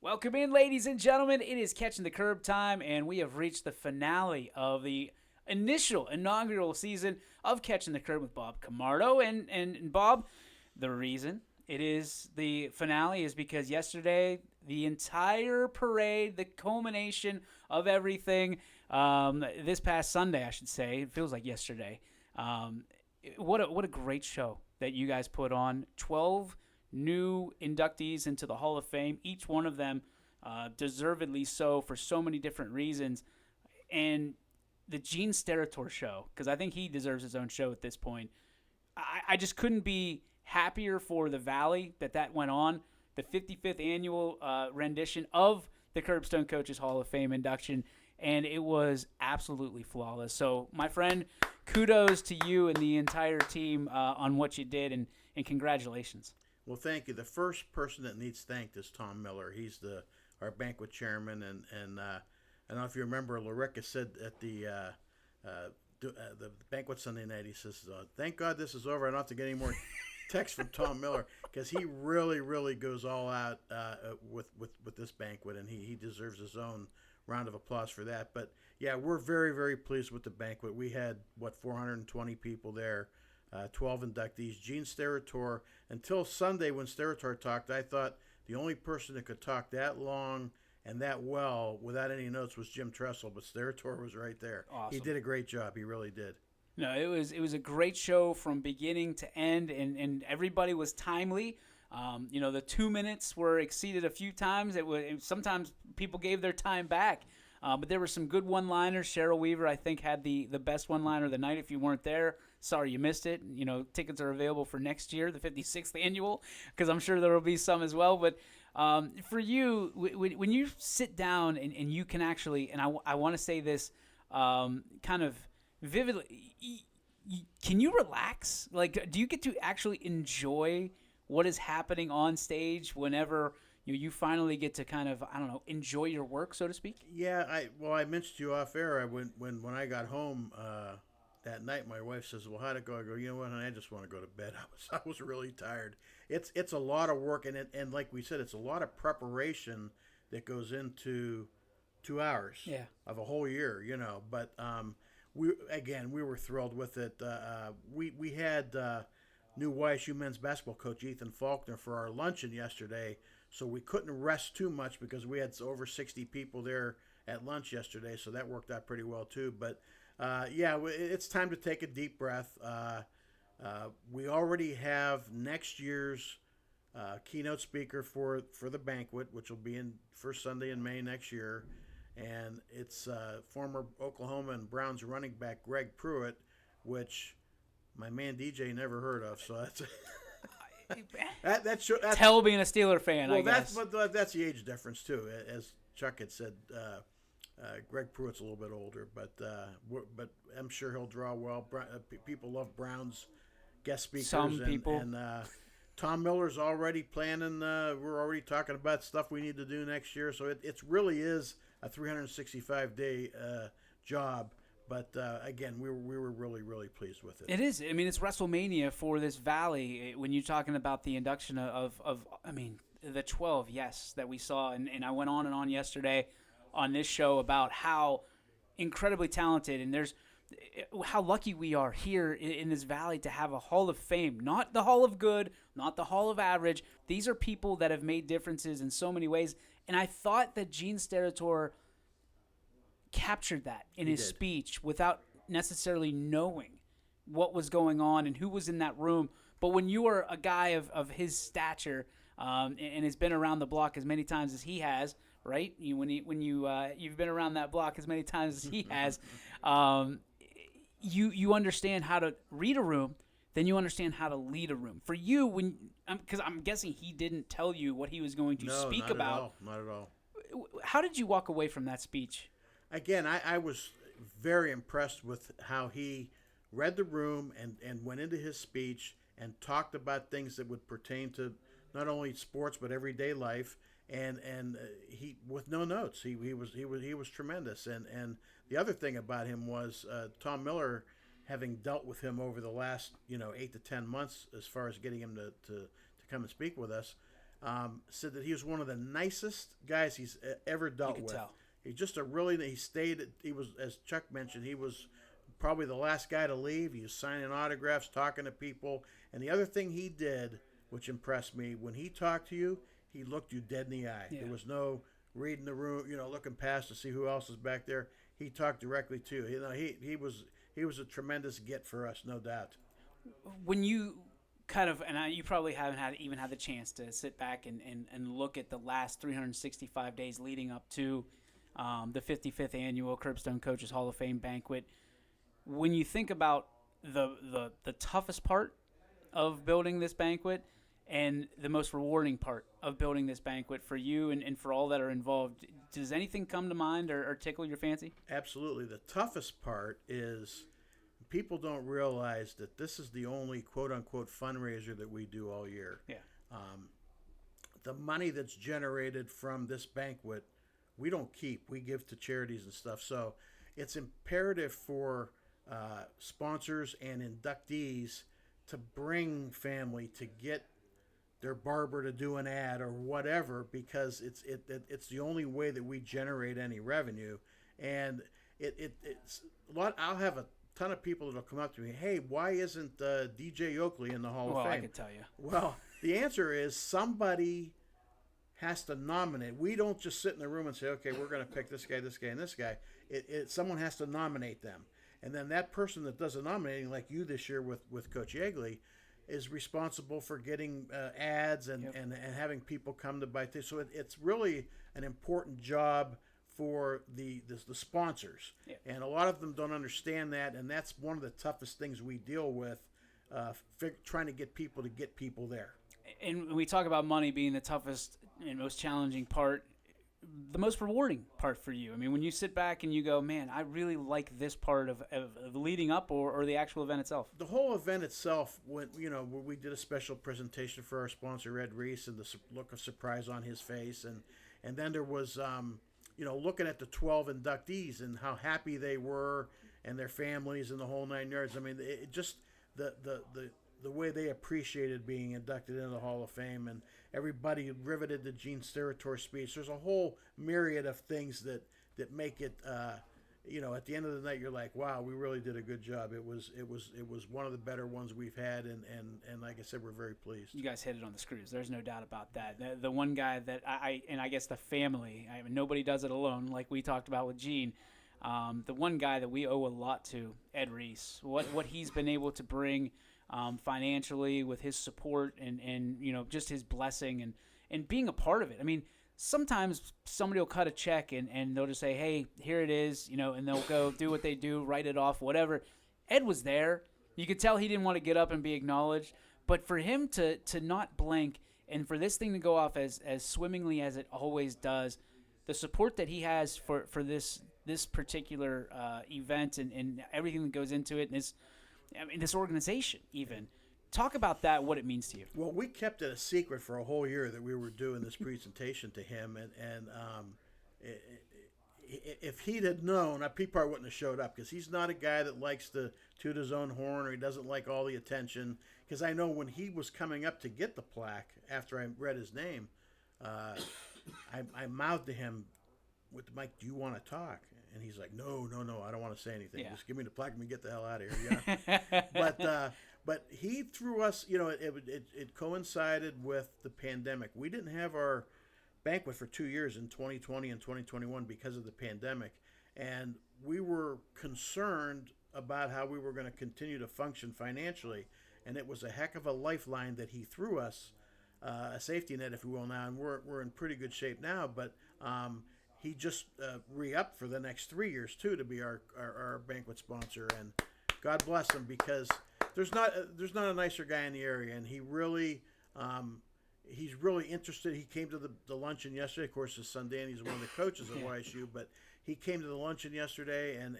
Welcome in, ladies and gentlemen. It is Catching the Curb time, and we have reached the finale of the inaugural season of Catching the Curb with Bob Camardo. And Bob, the reason it is the finale is because yesterday, the entire parade, the culmination of everything, this past Sunday, I should say, it feels like yesterday. Um, what a great show that you guys put on. 12 new inductees into the Hall of Fame, each one of them deservedly so for so many different reasons. And the Gene Steratore show, because I think he deserves his own show at this point. I just couldn't be happier for the Valley that went on. The 55th annual rendition of the Curbstone Coaches Hall of Fame induction, and it was absolutely flawless. So, my friend, kudos to you and the entire team on what you did, and congratulations. Well, thank you. The first person that needs thanked is Tom Miller. He's our banquet chairman, and I don't know if you remember, Lorica said at the banquet Sunday night, he says, "Thank God this is over. I don't have to get any more texts from Tom Miller because he really, really goes all out with this banquet, and he deserves his own round of applause for that." But yeah, we're very, very pleased with the banquet. We had 420 people there. 12 inductees. Gene Steratore, until Sunday when Steratore talked, I thought the only person that could talk that long and that well without any notes was Jim Tressel, but Steratore was right there. Awesome. He did a great job. He really did. No, it was a great show from beginning to end, and everybody was timely. The 2 minutes were exceeded a few times. Sometimes people gave their time back. But there were some good one-liners. Cheryl Weaver, I think, had the best one-liner of the night. If you weren't there, sorry you missed it. Tickets are available for next year, the 56th annual, because I'm sure there will be some as well. But for you, when you sit down and you can actually, and I want to say this kind of vividly, can you relax? Like, do you get to actually enjoy what is happening on stage whenever you finally get to kind of, I don't know, enjoy your work, so to speak? Yeah, I mentioned to you off air. When I got home that night, my wife says, "Well, how'd it go?" I go, "You know what? Honey, I just want to go to bed. I was really tired. It's a lot of work, and like we said, it's a lot of preparation that goes into 2 hours of a whole year. But we were thrilled with it. We had new YSU men's basketball coach Ethan Faulkner for our luncheon yesterday. So we couldn't rest too much because we had over 60 people there at lunch yesterday, so that worked out pretty well too. But it's time to take a deep breath. We already have next year's keynote speaker for the banquet, which will be in first Sunday in May next year, and it's former Oklahoma and Browns running back Greg Pruitt, which my man DJ never heard of. So that's. That's Tell being a Steeler fan, well, I guess. That's the age difference too. As Chuck had said, Greg Pruitt's a little bit older, but I'm sure he'll draw well. People love Browns guest speakers. Some people. And Tom Miller's already planning. We're already talking about stuff we need to do next year. So it really is a 365-day job. But again, we were really, really pleased with it. It is. I mean, it's WrestleMania for this Valley. When you're talking about the induction of the 12, yes, that we saw. And I went on and on yesterday on this show about how incredibly talented and how lucky we are here in this Valley to have a Hall of Fame. Not the Hall of Good, not the Hall of Average. These are people that have made differences in so many ways. And I thought that Gene Steratore captured that in his speech without necessarily knowing what was going on and who was in that room. But when you are a guy of his stature and has been around the block as many times as he has, right? You've been around that block as many times as he has, you understand how to read a room, then you understand how to lead a room. For you, because I'm guessing he didn't tell you what he was going to speak about. Not at all. How did you walk away from that speech? Again, I was very impressed with how he read the room and went into his speech and talked about things that would pertain to not only sports but everyday life. And he with no notes, he was tremendous. And the other thing about him was Tom Miller, having dealt with him over the last 8 to 10 months as far as getting him to come and speak with us. said that he was one of the nicest guys he's ever dealt with. Tell. He's just he was, as Chuck mentioned, he was probably the last guy to leave. He was signing autographs, talking to people. And the other thing he did, which impressed me, when he talked to you, he looked you dead in the eye. Yeah. There was no reading the room, looking past to see who else is back there. He talked directly to you. He was a tremendous get for us, no doubt. When you you probably haven't had the chance to sit back and look at the last 365 days leading up to the 55th annual Curbstone Coaches Hall of Fame banquet. When you think about the toughest part of building this banquet and the most rewarding part of building this banquet for you and for all that are involved, does anything come to mind or tickle your fancy? Absolutely. The toughest part is people don't realize that this is the only quote-unquote fundraiser that we do all year. Yeah. The money that's generated from this banquet, we don't keep. We give to charities and stuff. So it's imperative for sponsors and inductees to bring family to get their barber to do an ad or whatever, because it's the only way that we generate any revenue. And it's a lot. I'll have a ton of people that'll come up to me, hey, why isn't DJ Oakley in the Hall of Fame? Well, I could tell you. Well, the answer is somebody has to nominate. We don't just sit in the room and say, okay, we're going to pick this guy, and this guy. Someone has to nominate them. And then that person that does the nominating, like you this year with Coach Yeagley, is responsible for getting ads and having people come to buy things. So it's really an important job for the sponsors. Yeah. And a lot of them don't understand that, and that's one of the toughest things we deal with, trying to get people there. And we talk about money being the toughest and most challenging part, the most rewarding part for you. I mean, when you sit back and you go, man, I really like this part of leading up or the actual event itself. The whole event itself, when we did a special presentation for our sponsor, Ed Reese, and the look of surprise on his face. And then there was, looking at the 12 inductees and how happy they were and their families and the whole 9 yards. I mean, it just the way they appreciated being inducted into the Hall of Fame, and everybody riveted to Gene's Steratore speech. There's a whole myriad of things that make it, at the end of the night, you're like, wow, we really did a good job. It was one of the better ones we've had, and like I said, we're very pleased. You guys hit it on the screws. There's no doubt about that. The one guy that I guess the family, I mean, nobody does it alone, like we talked about with Gene. The one guy that we owe a lot to, Ed Reese, what he's been able to bring financially with his support and just his blessing and being a part of it. I mean, sometimes somebody will cut a check and they'll just say, hey, here it is, and they'll go do what they do, write it off, whatever. Ed was there. You could tell he didn't want to get up and be acknowledged, but for him to not blink and for this thing to go off as swimmingly as it always does, the support that he has for this particular event and everything that goes into it, and this organization even. Talk about that, what it means to you. Well, we kept it a secret for a whole year that we were doing this presentation to him, and if he'd had known, he probably wouldn't have showed up, because he's not a guy that likes to toot his own horn, or he doesn't like all the attention. Because I know when he was coming up to get the plaque, after I read his name, I mouthed to him with the mic, do you want to talk? And he's like, no, I don't want to say anything. Yeah. Just give me the plaque and get the hell out of here. Yeah. But he threw us, it coincided with the pandemic. We didn't have our banquet for 2 years in 2020 and 2021 because of the pandemic. And we were concerned about how we were going to continue to function financially. And it was a heck of a lifeline that he threw us, a safety net, if you will, now. And we're in pretty good shape now. But he just re-upped for the next 3 years, too, to be our banquet sponsor. And God bless him, because there's not a nicer guy in the area. And he really, he's really interested. He came to the luncheon yesterday. Of course, his son Danny's one of the coaches at YSU, but he came to the luncheon yesterday, and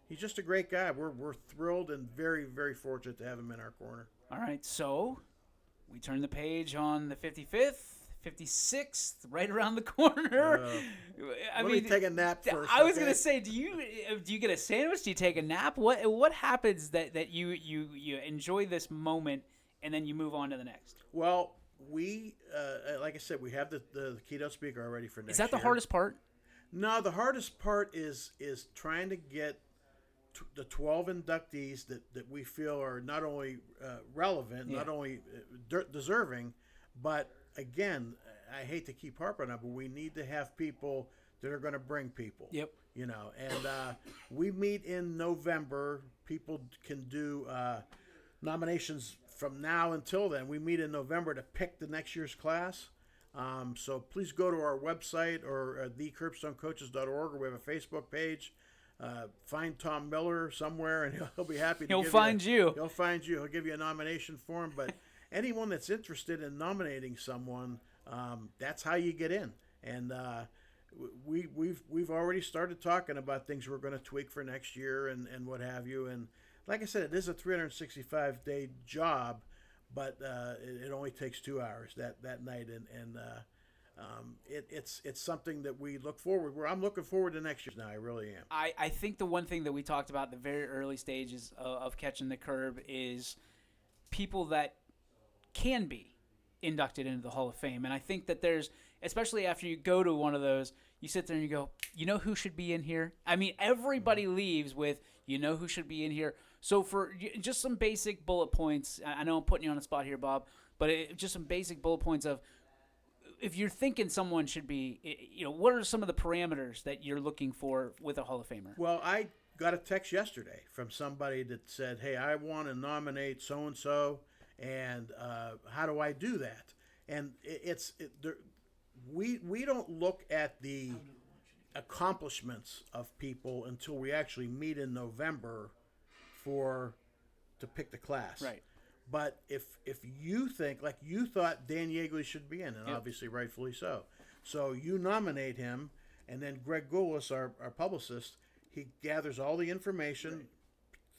he's just a great guy. We're thrilled and very, very fortunate to have him in our corner. All right, so we turn the page on the 55th. 56th, right around the corner. Let me take a nap first. I was gonna say, do you get a sandwich? Do you take a nap? What happens that you enjoy this moment and then you move on to the next? Well, we like I said, we have the keynote speaker already for next Is that the year. hardest part? No, the hardest part is trying to get the 12 inductees that we feel are not only relevant, not only deserving, but again, I hate to keep harping on it, but we need to have people that are going to bring people. Yep. You know, and we meet in November. People can do nominations from now until then. We meet in November to pick the next year's class. So please go to our website or thecurbstonecoaches.org, or we have a Facebook page. Find Tom Miller somewhere, and he'll be happy to He'll find you. He'll find you. He'll give you a nomination form. But anyone that's interested in nominating someone, that's how you get in. And we've already started talking about things we're going to tweak for next year and what have you. And like I said, it is a 365-day job, but it only takes 2 hours that night, and it's something that we look forward. I'm looking forward to next year now. I really am. I think the one thing that we talked about in the very early stages of Catching the Curb is people that can be inducted into the Hall of Fame. And I think that there's, especially after you go to one of those, you sit there and you go, you know who should be in here? I mean, everybody leaves with, you know who should be in here. So for just some basic bullet points, I know I'm putting you on the spot here, Bob, but just some basic bullet points of, if you're thinking someone should be, what are some of the parameters that you're looking for with a Hall of Famer? Well, I got a text yesterday from somebody that said, hey, I want to nominate so-and-so, and how do I do that? And we don't look at the accomplishments of people until we actually meet in November to pick the class. Right. But if you think, like you thought Dan Yeagley should be in, and obviously rightfully so, so you nominate him, and then Greg Goulas, our publicist, he gathers all the information,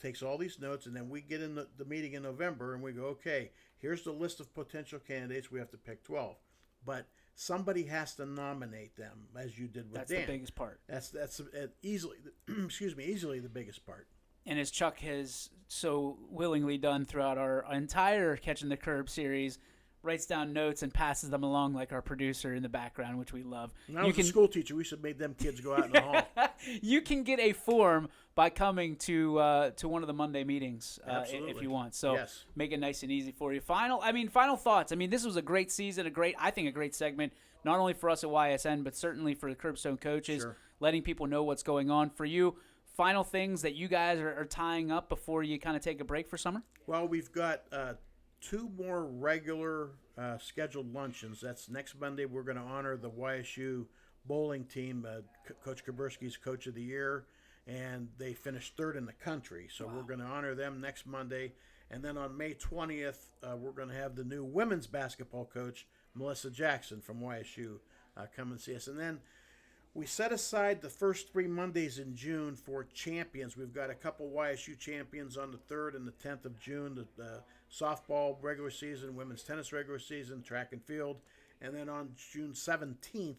takes all these notes, and then we get in the meeting in November, and we go, okay, here's the list of potential candidates. We have to pick 12. But somebody has to nominate them, as you did with That's Dan. the biggest part. That's easily, easily the biggest part. And as Chuck has so willingly done throughout our entire Catching the Curb series, writes down notes and passes them along like our producer in the background, which we love. When I was a school teacher, we should have made them kids go out in the hall. You can get a form by coming to one of the Monday meetings if you want. So make it nice and easy for you. Final thoughts. I mean, this was a great season, a great segment, not only for us at YSN, but certainly for the Curbstone coaches, letting people know what's going on. For you, final things that you guys are tying up before you kind of take a break for summer? Well, we've got 2 more regular scheduled luncheons. That's next Monday. We're going to honor the YSU bowling team. Coach Kaburski's Coach of the Year, and they finished 3rd in the country. So we're going to honor them next Monday. And then on May 20th, we're going to have the new women's basketball coach, Melissa Jackson from YSU, come and see us. And then we set aside the first 3 Mondays in June for champions. We've got a couple YSU champions on the 3rd and the 10th of June, the softball regular season, women's tennis regular season, track and field. And then on June 17th,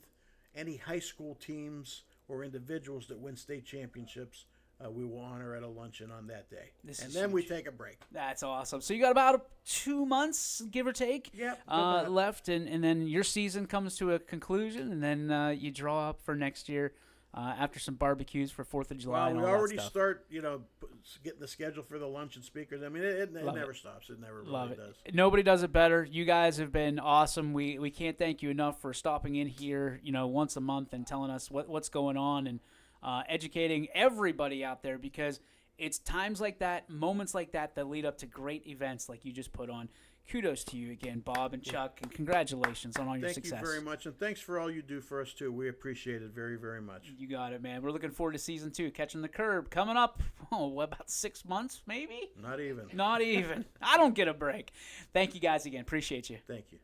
any high school teams or individuals that win state championships, we will honor at a luncheon on that day. And then we take a break. That's awesome. So you got about 2 months, give or take, left, and then your season comes to a conclusion, and then you draw up for next year after some barbecues for 4th of July. Well, and we all already that stuff. start, getting the schedule for the luncheon speakers. I mean, it never stops. It never really does. Nobody does it better. You guys have been awesome. We can't thank you enough for stopping in here, once a month and telling us what's going on and educating everybody out there, because it's times like that, moments like that lead up to great events like you just put on. Kudos to you again, Bob and Chuck, and congratulations on all your success. Thank you very much, and thanks for all you do for us, too. We appreciate it very, very much. You got it, man. We're looking forward to season 2, Catching the Curb, coming up, about 6 months, maybe? Not even. Not even. I don't get a break. Thank you guys again. Appreciate you. Thank you.